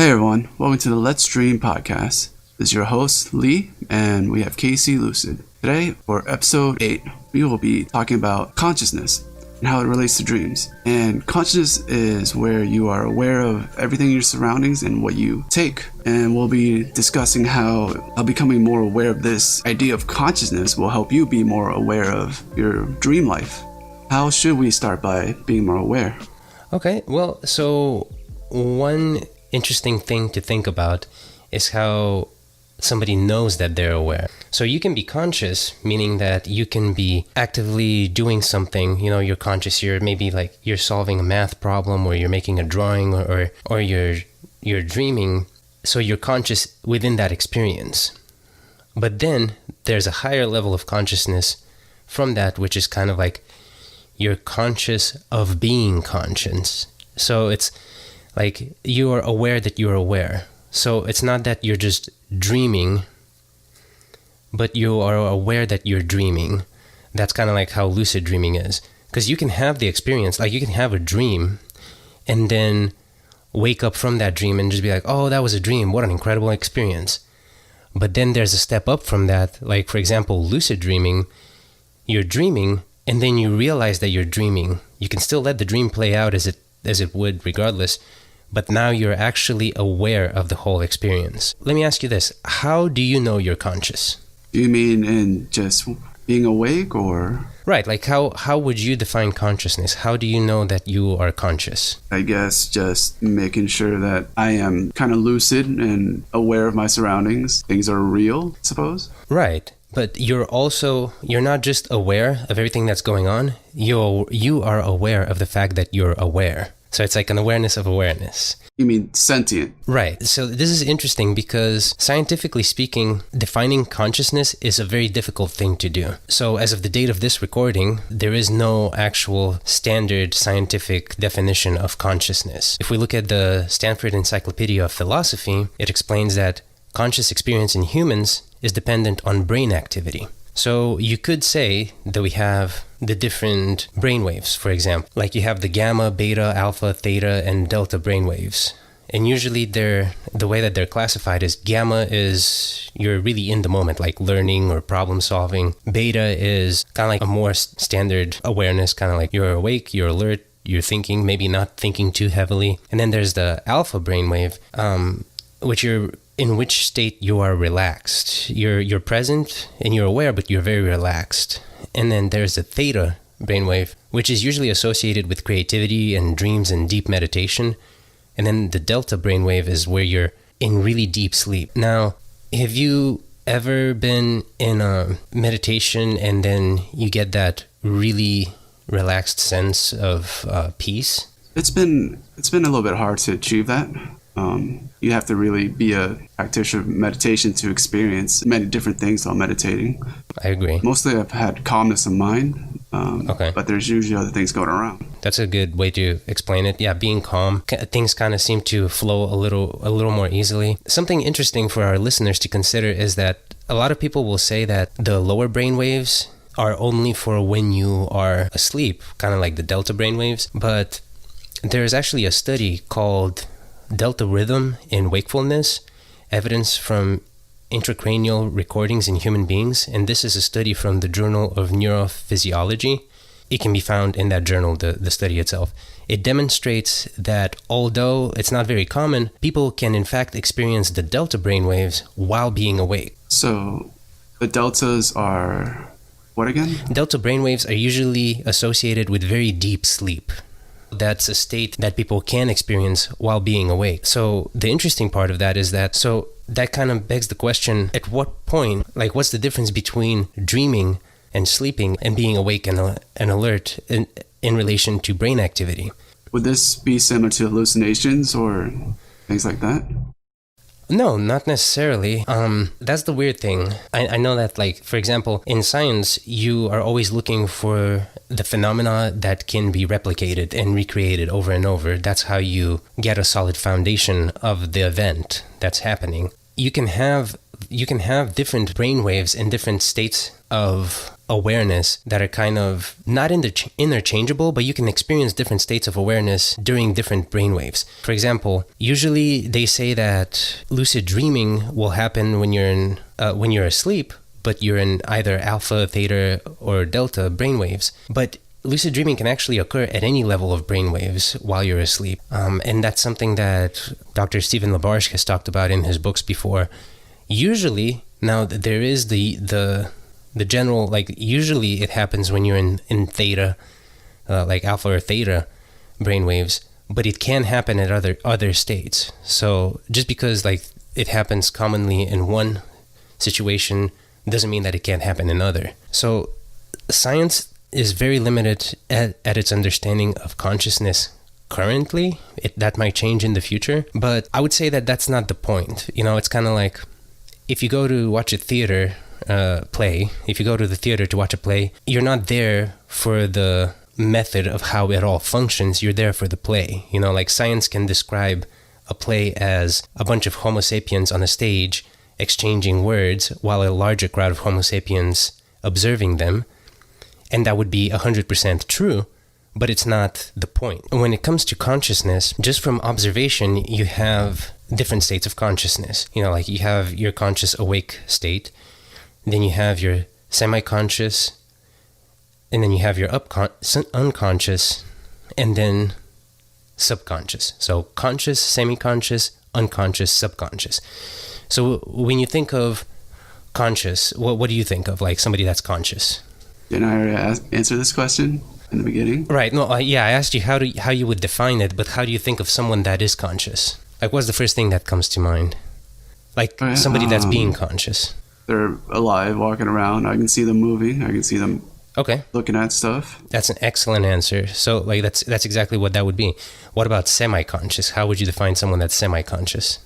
Hey everyone, welcome to the Let's Dream podcast. This is your host, Lee, and we have Casey Lucid. Today, for episode 8, we will be talking about consciousness and how it relates to dreams. And consciousness is where you are aware of everything in your surroundings and what you take. And we'll be discussing how becoming more aware of this idea of consciousness will help you be more aware of your dream life. How should we start by being more aware? Okay, well, so one interesting thing to think about is how somebody knows that they're aware. So you can be conscious, meaning that you can be actively doing something. You know, you're conscious. You're maybe like you're solving a math problem, or you're making a drawing, or you're dreaming. So you're conscious within that experience. But then there's a higher level of consciousness from that, which is kind of like you're conscious of being conscious. So it's like you are aware that you're aware. So it's not that you're just dreaming, but you are aware that you're dreaming. That's kind of like how lucid dreaming is. Because you can have the experience, like you can have a dream and then wake up from that dream and just be like, oh, that was a dream. What an incredible experience. But then there's a step up from that. Like, for example, lucid dreaming, you're dreaming and then you realize that you're dreaming. You can still let the dream play out as it would regardless. But now you're actually aware of the whole experience. Let me ask you this. How do you know you're conscious? Do you mean in just being awake or? Right, like how would you define consciousness? How do you know that you are conscious? I guess just making sure that I am kind of lucid and aware of my surroundings. Things are real, I suppose. Right, but you're not just aware of everything that's going on. You are aware of the fact that you're aware. So it's like an awareness of awareness. You mean sentient? Right. So this is interesting because scientifically speaking, defining consciousness is a very difficult thing to do. So as of the date of this recording, there is no actual standard scientific definition of consciousness. If we look at the Stanford Encyclopedia of Philosophy, it explains that conscious experience in humans is dependent on brain activity. So you could say that we have the different brainwaves, for example. Like you have the gamma, beta, alpha, theta, and delta brainwaves. And usually the way that they're classified is gamma is you're really in the moment, like learning or problem solving. Beta is kind of like a more standard awareness, kind of like you're awake, you're alert, you're thinking, maybe not thinking too heavily. And then there's the alpha brainwave, in which state you are relaxed. You're present and you're aware, but you're very relaxed. And then there's the theta brainwave, which is usually associated with creativity and dreams and deep meditation. And then the delta brainwave is where you're in really deep sleep. Now, have you ever been in a meditation and then you get that really relaxed sense of peace? It's been a little bit hard to achieve that. You have to really be a practitioner of meditation to experience many different things while meditating. I agree. Mostly I've had calmness of mind, but there's usually other things going around. That's a good way to explain it. Yeah, being calm, things kind of seem to flow a little more easily. Something interesting for our listeners to consider is that a lot of people will say that the lower brain waves are only for when you are asleep, kind of like the delta brain waves. But there's actually a study called Delta Rhythm in Wakefulness, Evidence from Intracranial Recordings in Human Beings. And this is a study from the Journal of Neurophysiology. It can be found in that journal, the study itself. It demonstrates that although it's not very common, people can in fact experience the delta brainwaves while being awake. So the deltas are what again? Delta brainwaves are usually associated with very deep sleep. That's a state that people can experience while being awake. So the interesting part of that is that kind of begs the question, at what point, like what's the difference between dreaming and sleeping and being awake and alert in relation to brain activity? Would this be similar to hallucinations or things like that? No, not necessarily. That's the weird thing. I know that, like, for example, in science, you are always looking for the phenomena that can be replicated and recreated over and over. That's how you get a solid foundation of the event that's happening. You can have different brainwaves in different states of awareness that are kind of not interchangeable, but you can experience different states of awareness during different brainwaves. For example, usually they say that lucid dreaming will happen when you're asleep, but you're in either alpha, theta, or delta brainwaves. But lucid dreaming can actually occur at any level of brainwaves while you're asleep. And that's something that Dr. Stephen LaBarge has talked about in his books before. Usually, now there is the general, like usually it happens when you're in theta, like alpha or theta brainwaves, but it can happen at other states. So just because like it happens commonly in one situation doesn't mean that it can't happen in other. So science is very limited at its understanding of consciousness currently. That might change in the future, but I would say that that's not the point. It's kind of like if you go to watch a theater play, if you go to the theater to watch a play, you're not there for the method of how it all functions, you're there for the play. Like science can describe a play as a bunch of Homo sapiens on a stage exchanging words while a larger crowd of Homo sapiens observing them, and that would be 100% true, but it's not the point. When it comes to consciousness, just from observation, you have different states of consciousness. Like you have your conscious awake state, then you have your semi-conscious, and then you have your unconscious, and then subconscious. So conscious, semi-conscious, unconscious, subconscious. So when you think of conscious, what do you think of? Like somebody that's conscious? Didn't I already answer this question in the beginning? Right. No. I asked you how you would define it, but how do you think of someone that is conscious? Like, what's the first thing that comes to mind? Like somebody that's being conscious. They're alive, walking around. I can see them moving. I can see them looking at stuff. That's an excellent answer. So, like, that's exactly what that would be. What about semi-conscious? How would you define someone that's semi-conscious?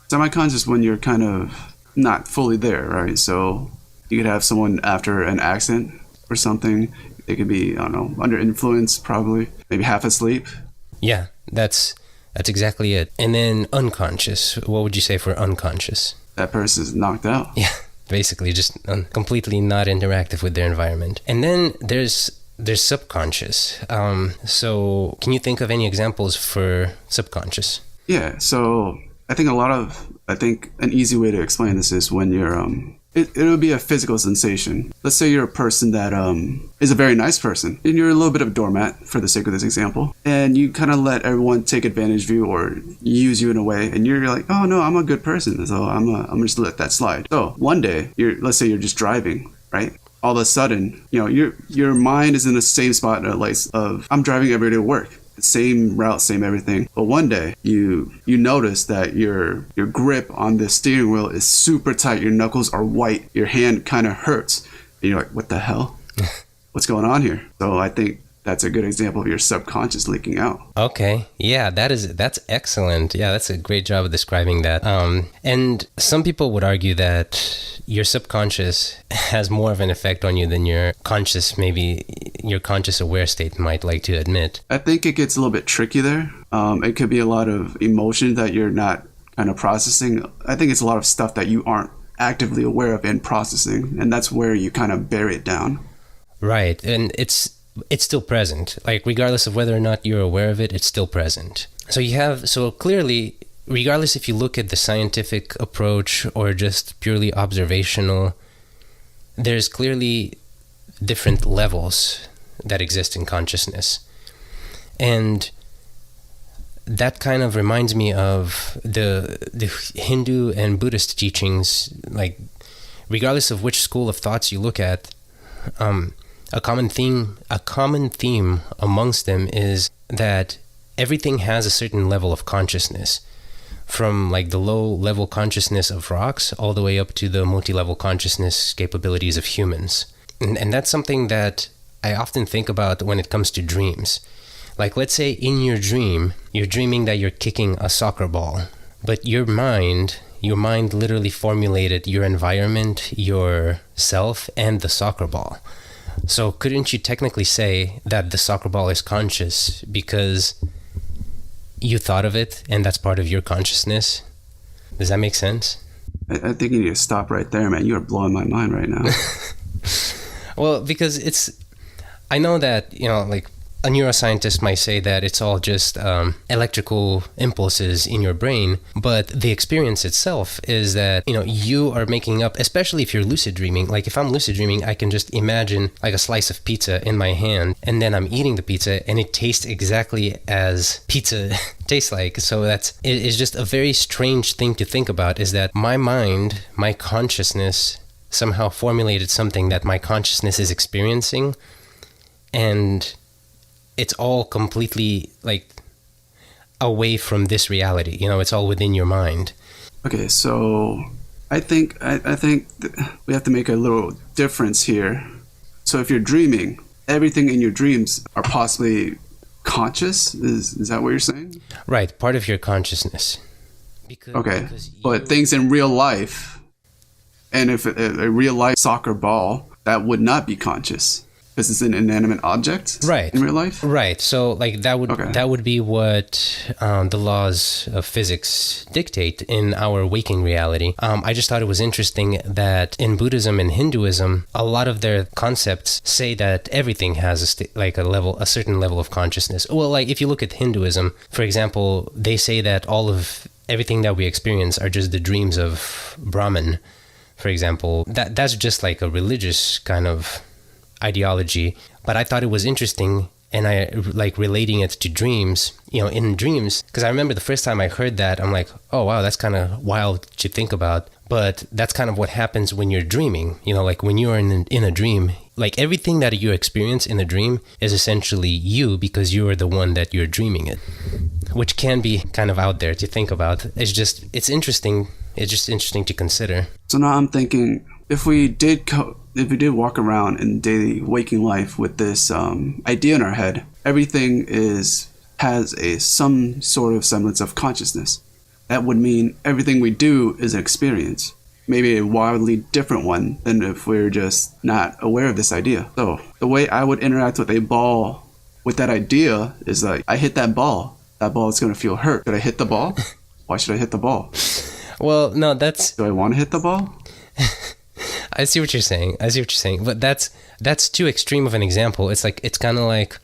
Semi-conscious when you're kind of not fully there, right? So you could have someone after an accident or something. They could be, I don't know, under influence, probably, maybe half asleep. Yeah, that's exactly it. And then unconscious. What would you say for unconscious? That person's knocked out. Yeah, basically just completely not interactive with their environment. And then there's subconscious. So can you think of any examples for subconscious? Yeah, so I think an easy way to explain this is when you're it would be a physical sensation. Let's say you're a person that is a very nice person, and you're a little bit of a doormat for the sake of this example, and you kind of let everyone take advantage of you or use you in a way, and you're like, oh no, I'm a good person, so I'm just let that slide. So one day, let's say you're just driving, right? All of a sudden, your mind is in the same spot of I'm driving every day to work. Same route, same everything. But one day you notice that your grip on the steering wheel is super tight. Your knuckles are white. Your hand kind of hurts. And you're like, what the hell? What's going on here? So I think that's a good example of your subconscious leaking out. Okay. Yeah, that's excellent. Yeah, that's a great job of describing that. And some people would argue that your subconscious has more of an effect on you than your conscious, maybe your conscious aware state might like to admit. I think it gets a little bit tricky there. It could be a lot of emotion that you're not kind of processing. I think it's a lot of stuff that you aren't actively aware of and processing, and that's where you kind of bury it down. Right. And it's still present. Like, regardless of whether or not you're aware of it, it's still present. So clearly, regardless if you look at the scientific approach or just purely observational, there's clearly different levels that exist in consciousness. And that kind of reminds me of the Hindu and Buddhist teachings. Like, regardless of which school of thoughts you look at, a common theme amongst them is that everything has a certain level of consciousness, from like the low level consciousness of rocks all the way up to the multi-level consciousness capabilities of humans. And that's something that I often think about when it comes to dreams. Like, let's say in your dream, you're dreaming that you're kicking a soccer ball, but your mind literally formulated your environment, your self, and the soccer ball. So couldn't you technically say that the soccer ball is conscious because you thought of it and that's part of your consciousness? Does that make sense? I think you need to stop right there, man. You are blowing my mind right now. Well, because I know that, like a neuroscientist might say that it's all just electrical impulses in your brain, but the experience itself is that, you are making up, especially if you're lucid dreaming. Like if I'm lucid dreaming, I can just imagine like a slice of pizza in my hand, and then I'm eating the pizza and it tastes exactly as pizza tastes like. So it is just a very strange thing to think about, is that my mind, my consciousness somehow formulated something that my consciousness is experiencing, and it's all completely like away from this reality. It's all within your mind. Okay, so I think we have to make a little difference here. So if you're dreaming, everything in your dreams are possibly conscious. Is that what you're saying? Right, part of your consciousness. But things in real life, and if a real life soccer ball, that would not be conscious. Because it's an inanimate object, right? In real life, right? So, like that would be what the laws of physics dictate in our waking reality. I just thought it was interesting that in Buddhism and Hinduism, a lot of their concepts say that everything has a certain level of consciousness. Well, like if you look at Hinduism, for example, they say that everything that we experience are just the dreams of Brahman. For example, that's just like a religious kind of ideology, but I thought it was interesting, and I like relating it to dreams. In dreams, because I remember the first time I heard that, I'm like, oh wow, that's kind of wild to think about, but that's kind of what happens when you're dreaming. Like when you're in a dream, like everything that you experience in a dream is essentially you, because you are the one that you're dreaming it, which can be kind of out there to think about. It's interesting. It's just interesting to consider. So now I'm thinking, if we did walk around in daily waking life with this idea in our head, everything has some sort of semblance of consciousness. That would mean everything we do is an experience, maybe a wildly different one than if we're just not aware of this idea. So the way I would interact with a ball with that idea is like, I hit that ball is going to feel hurt. Should I hit the ball? Why should I hit the ball? Well, no, do I want to hit the ball? I see what you're saying, but that's too extreme of an example. It's kind of like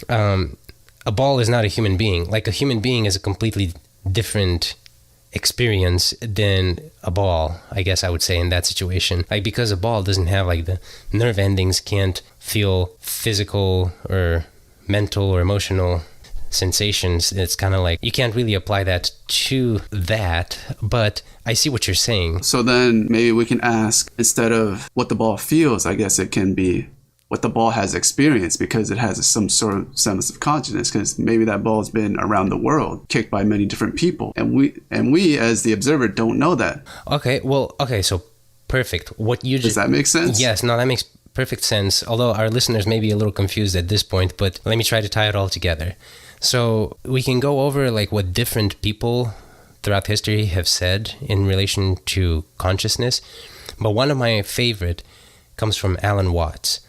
a ball is not a human being. Like a human being is a completely different experience than a ball, I guess I would say, in that situation. Like, because a ball doesn't have like the nerve endings, can't feel physical or mental or emotional sensations. It's kind of like you can't really apply that to that, but I see what you're saying. So then maybe we can ask, instead of what the ball feels, I guess it can be what the ball has experienced, because it has some sort of semblance of consciousness, because maybe that ball has been around the world, kicked by many different people, and we as the observer don't know that. Okay, so perfect. Does that make sense? Yes, no, that makes perfect sense, although our listeners may be a little confused at this point, but let me try to tie it all together. So we can go over like what different people throughout history have said in relation to consciousness, but one of my favorite comes from Alan Watts.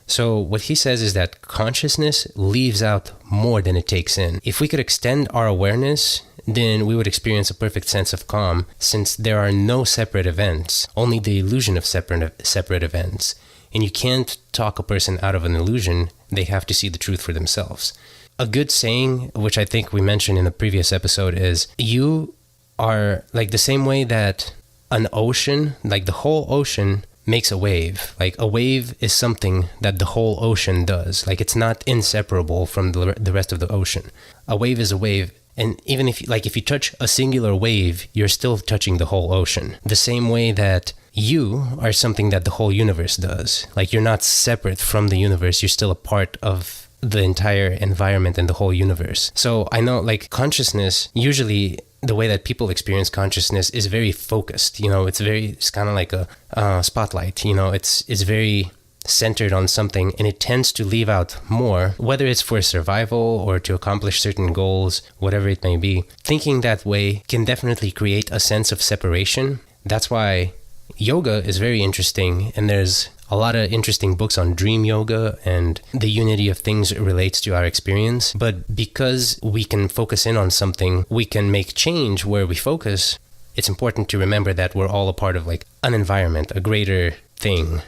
So what he says is that consciousness leaves out more than it takes in. If we could extend our awareness, then we would experience a perfect sense of calm, since there are no separate events, only the illusion of separate events. And you can't talk a person out of an illusion. They have to see the truth for themselves. A good saying, which I think we mentioned in the previous episode, is you are like the same way that an ocean, like the whole ocean, makes a wave. Like a wave is something that the whole ocean does. Like it's not inseparable from the rest of the ocean. A wave is a wave. And even if you touch a singular wave, you're still touching the whole ocean. The same way that you are something that the whole universe does. Like you're not separate from the universe. You're still a part of the entire environment and the whole universe. So I know like consciousness, usually the way that people experience consciousness is very focused. It's kind of like a spotlight. It's very centered on something, and it tends to leave out more, whether it's for survival or to accomplish certain goals, whatever it may be. Thinking that way can definitely create a sense of separation. That's why yoga is very interesting, and there's a lot of interesting books on dream yoga, and the unity of things relates to our experience. But because we can focus in on something, we can make change where we focus. It's important to remember that we're all a part of like an environment, a greater thing.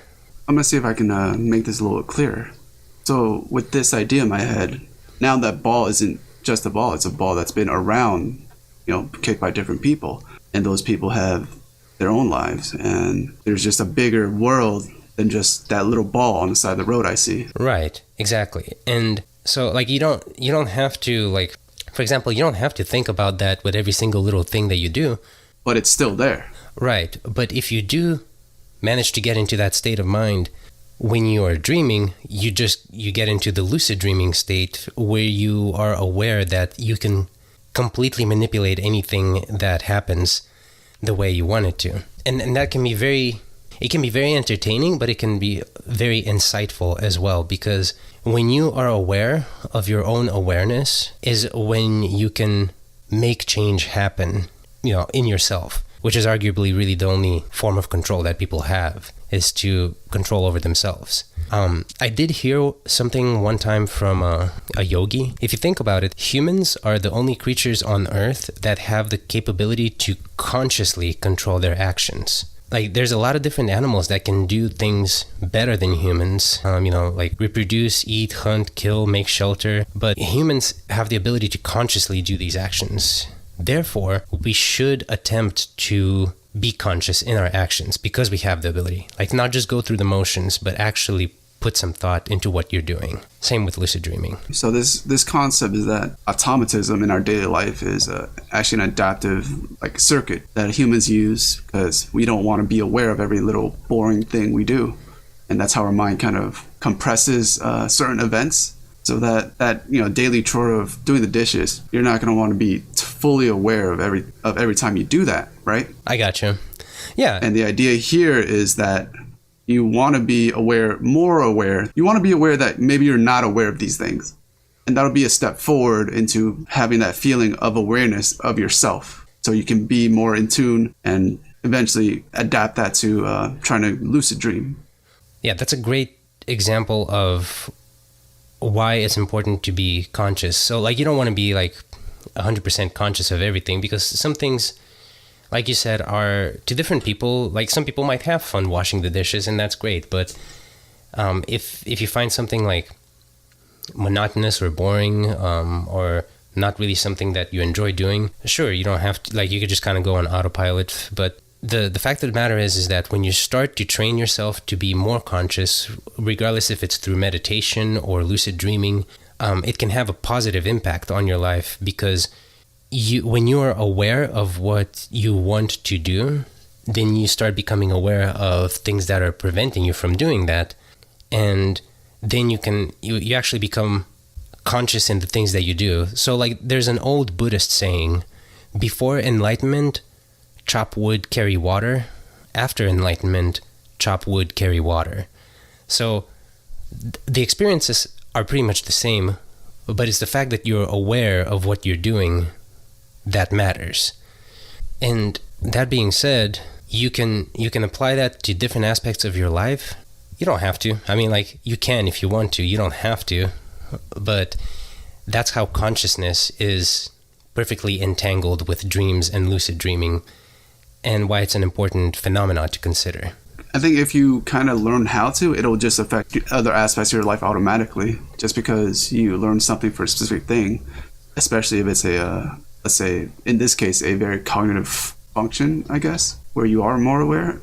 I'm gonna see if I can make this a little clearer. So with this idea in my head, now that ball isn't just a ball, it's a ball that's been around, kicked by different people, and those people have their own lives, and there's just a bigger world than just that little ball on the side of the road I see. Right, exactly. And so like you don't have to, like, for example, you don't have to think about that with every single little thing that you do. But it's still there. Right. But if you do manage to get into that state of mind when you are dreaming, you get into the lucid dreaming state where you are aware that you can completely manipulate anything that happens the way you want it to. And that can be very entertaining, but it can be very insightful as well, because when you are aware of your own awareness is when you can make change happen, in yourself, which is arguably really the only form of control that people have, is to control over themselves. I did hear something one time from a yogi. If you think about it, humans are the only creatures on Earth that have the capability to consciously control their actions. Like, there's a lot of different animals that can do things better than humans, like reproduce, eat, hunt, kill, make shelter. But humans have the ability to consciously do these actions. Therefore, we should attempt to be conscious in our actions because we have the ability. Like, not just go through the motions, but actually put some thought into what you're doing. Same with lucid dreaming. So this concept is that automatism in our daily life is actually an adaptive circuit that humans use because we don't want to be aware of every little boring thing we do. And that's how our mind kind of compresses certain events. So that daily chore of doing the dishes, you're not going to want to be fully aware of every time you do that, right? I gotcha. Yeah. And the idea here is that you want to be more aware. You want to be aware that maybe you're not aware of these things. And that'll be a step forward into having that feeling of awareness of yourself. So you can be more in tune and eventually adapt that to trying to lucid dream. Yeah, that's a great example of why it's important to be conscious. So you don't want to be 100% conscious of everything, because some things, like you said, are to different people. Like, some people might have fun washing the dishes, and that's great. But if you find something monotonous or boring, or not really something that you enjoy doing, sure, you don't have to, you could just kind of go on autopilot. But the fact of the matter is that when you start to train yourself to be more conscious, regardless if it's through meditation or lucid dreaming, it can have a positive impact on your life, because when you are aware of what you want to do, then you start becoming aware of things that are preventing you from doing that. And then you actually become conscious in the things that you do. So there's an old Buddhist saying, before enlightenment, chop wood, carry water. After enlightenment, chop wood, carry water. So the experiences are pretty much the same, but it's the fact that you're aware of what you're doing that matters. And that being said, you can apply that to different aspects of your life. You don't have to. I mean, you can if you want to. You don't have to. But that's how consciousness is perfectly entangled with dreams and lucid dreaming, and why it's an important phenomenon to consider. I think if you kind of learn how to, it'll just affect other aspects of your life automatically, just because you learn something for a specific thing, especially if it's let's say, in this case, a very cognitive function, I guess, where you are more aware.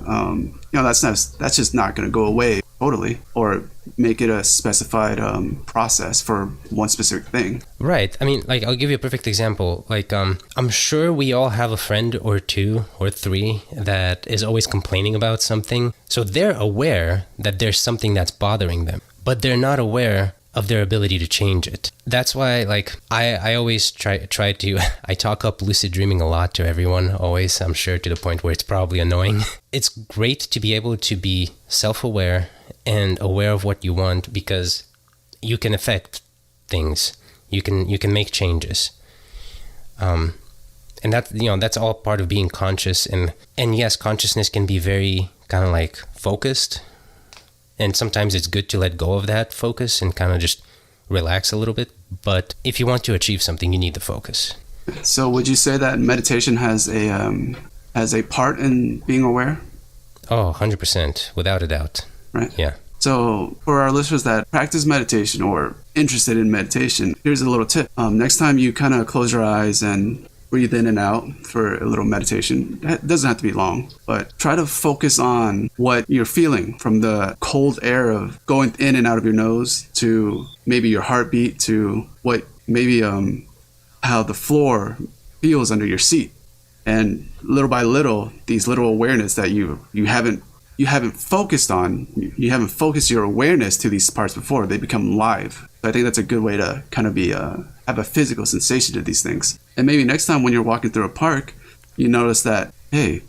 That's just not going to go away totally, or make it a specified process for one specific thing. Right. I mean, I'll give you a perfect example. I'm sure we all have a friend or two or three that is always complaining about something. So they're aware that there's something that's bothering them, but they're not aware of their ability to change it. That's why, I always try to, I talk up lucid dreaming a lot to everyone, always, I'm sure, to the point where it's probably annoying. It's great to be able to be self-aware and aware of what you want, because you can affect things. You can make changes. And that's all part of being conscious. And yes, consciousness can be very kind of focused. And sometimes it's good to let go of that focus and kind of just relax a little bit. But if you want to achieve something, you need the focus. So would you say that meditation has a part in being aware? Oh, 100%, without a doubt. right? Yeah. So for our listeners that practice meditation or interested in meditation, here's a little tip. Next time you kind of close your eyes and breathe in and out for a little meditation. It doesn't have to be long, but try to focus on what you're feeling, from the cold air of going in and out of your nose to maybe your heartbeat to what maybe how the floor feels under your seat. And little by little, these little awareness that you haven't focused on, you haven't focused your awareness to these parts before, they become live. So I think that's a good way to kind of have a physical sensation to these things. And maybe next time when you're walking through a park, you notice that, hey,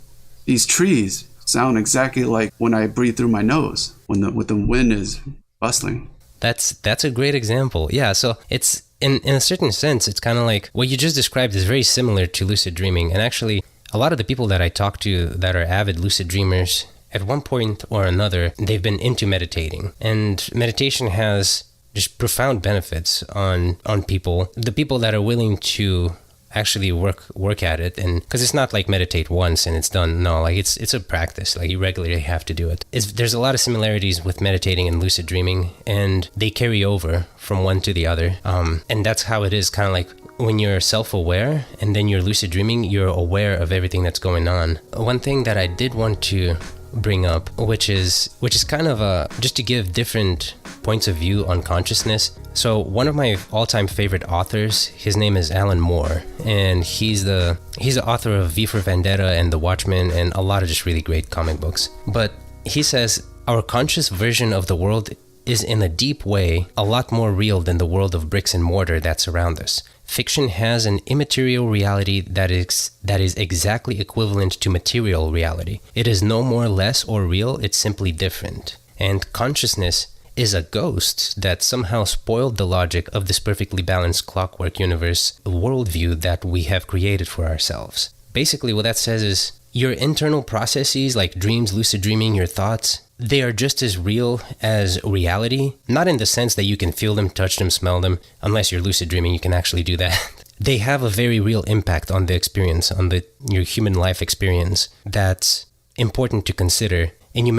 these trees sound exactly like when I breathe through my nose, when the wind is bustling. That's a great example. Yeah, so it's in a certain sense, it's kind of like what you just described is very similar to lucid dreaming. And actually, a lot of the people that I talk to that are avid lucid dreamers, at one point or another, they've been into meditating. And meditation has just profound benefits on people, the people that are willing to actually work at it. And because it's not like meditate once and it's done. No, like it's a practice. Like you regularly have to do it. There's a lot of similarities with meditating and lucid dreaming, and they carry over from one to the other. And that's how it is, kind of like when you're self-aware and then you're lucid dreaming, you're aware of everything that's going on. One thing that I did want to bring up, which is kind of just to give different points of view on consciousness. So one of my all-time favorite authors, his name is Alan Moore, and he's the author of V for Vendetta and The Watchmen and a lot of just really great comic books. But he says our conscious version of the world is in a deep way a lot more real than the world of bricks and mortar that's around us. Fiction has an immaterial reality that is exactly equivalent to material reality. It is no more less or real, it's simply different. And consciousness is a ghost that somehow spoiled the logic of this perfectly balanced clockwork universe worldview that we have created for ourselves. Basically, what that says is your internal processes like dreams, lucid dreaming, your thoughts, they are just as real as reality, not in the sense that you can feel them, touch them, smell them. Unless you're lucid dreaming, you can actually do that. They have a very real impact on the experience, on your human life experience. That's important to consider. And you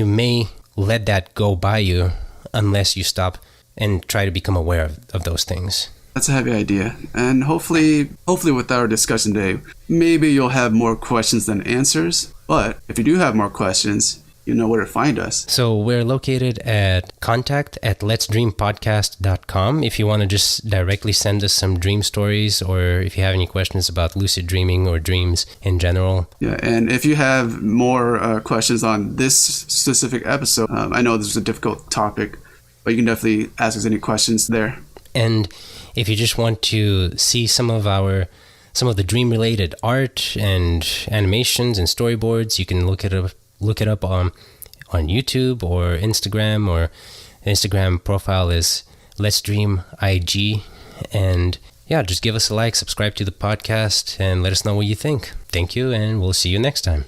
may let that go by you unless you stop and try to become aware of those things. That's a heavy idea. And hopefully with our discussion today, maybe you'll have more questions than answers. But if you do have more questions, you know where to find us. So we're located at contact@letsdreampodcast.com if you want to just directly send us some dream stories, or if you have any questions about lucid dreaming or dreams in general. Yeah, and if you have more questions on this specific episode, I know this is a difficult topic, but you can definitely ask us any questions there. And if you just want to see some of the dream-related art and animations and storyboards, you can look it up on YouTube or Instagram. Or Instagram profile is Let's Dream IG. And yeah, just give us a like, subscribe to the podcast, and let us know what you think. Thank you, and we'll see you next time.